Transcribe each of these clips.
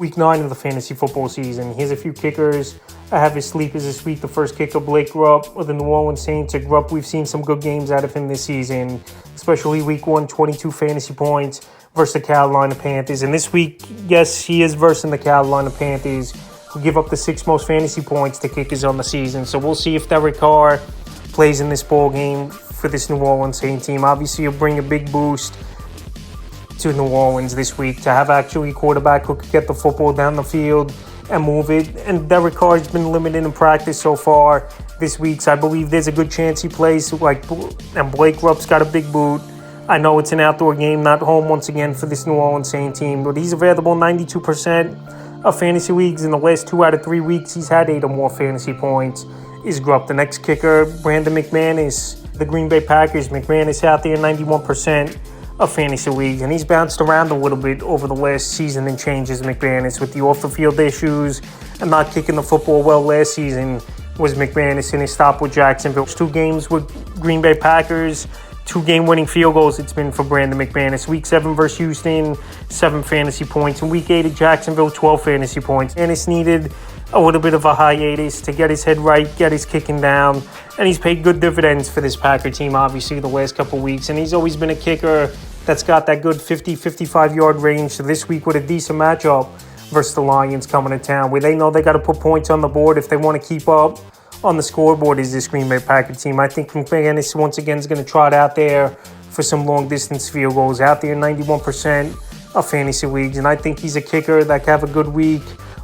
Week 9 of the fantasy football season. Here's a few kickers. I have his sleepers this week. The first kicker, Blake Grupp of the New Orleans Saints. Grupp, we've seen some good games out of him this season, especially week 1, 22 fantasy points versus the Carolina Panthers. And this week, yes, he is versus the Carolina Panthers, who give up the 6th most fantasy points to kickers on the season. So we'll see if Derek Carr plays in this ball game for this New Orleans Saints team. Obviously, he'll bring a big boost to New Orleans this week to have actually a quarterback who could get the football down the field and move it. And Derek Carr has been limited in practice so far this week, so I believe there's a good chance he plays. And Blake Grupp's got a big boot. I know it's an outdoor game, not home once again for this New Orleans Saints team, but he's available 92% of fantasy leagues. In the last 2 out of 3 weeks, he's had 8 or more fantasy points. Is Grupp. The next kicker, Brandon McManus, the Green Bay Packers. McManus out there 91% of fantasy leagues, and he's bounced around a little bit over the last season and changes. McManus with the off-the-field issues and not kicking the football well last season was McManus in his stop with Jacksonville. 2 games with Green Bay Packers, 2 game-winning field goals it's been for Brandon McManus. Week 7 versus Houston, 7 fantasy points. In Week 8 at Jacksonville, 12 fantasy points. McManus needed a little bit of a hiatus to get his head right, get his kicking down, and he's paid good dividends for this Packer team, obviously, the last couple weeks. And he's always been a kicker that's got that good 50, 55-yard range. So this week with a decent matchup versus the Lions coming to town, where they know they got to put points on the board if they want to keep up on the scoreboard, is this Green Bay Packer team. I think McManus once again is going to trot out there for some long-distance field goals, out there 91% of fantasy leagues. And I think he's a kicker that can have a good week.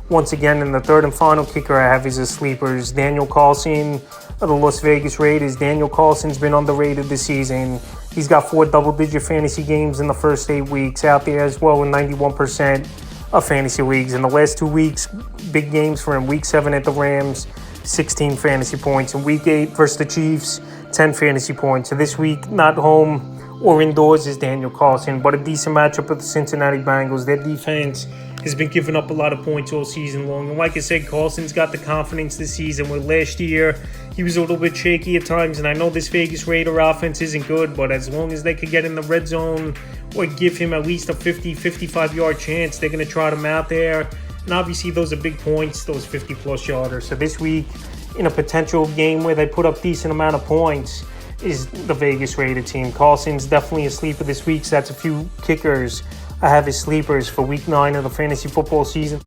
Once again, in the third and final kicker I have is a sleepers, Daniel Carlson of the Las Vegas Raiders. Daniel Carlson's been underrated this season. He's got 4 double-digit fantasy games in the first 8 weeks, out there as well in 91% of fantasy leagues. In the last 2 weeks, big games for him. Week 7 at the Rams, 16 fantasy points. In Week 8 versus the Chiefs, 10 fantasy points. So this week, not home or indoors, is Daniel Carlson, but a decent matchup with the Cincinnati Bengals. Their defense has been giving up a lot of points all season long. And like I said, Carlson's got the confidence this season, where last year he was a little bit shaky at times. And I know this Vegas Raider offense isn't good, but as long as they could get in the red zone or give him at least a 50, 55-yard chance, they're going to trot him out there. And obviously those are big points, those 50-plus yarders. So this week, in a potential game where they put up decent amount of points, is the Vegas Raider team. Carlson's definitely a sleeper this week, so that's a few kickers I have his sleepers for Week 9 of the fantasy football season.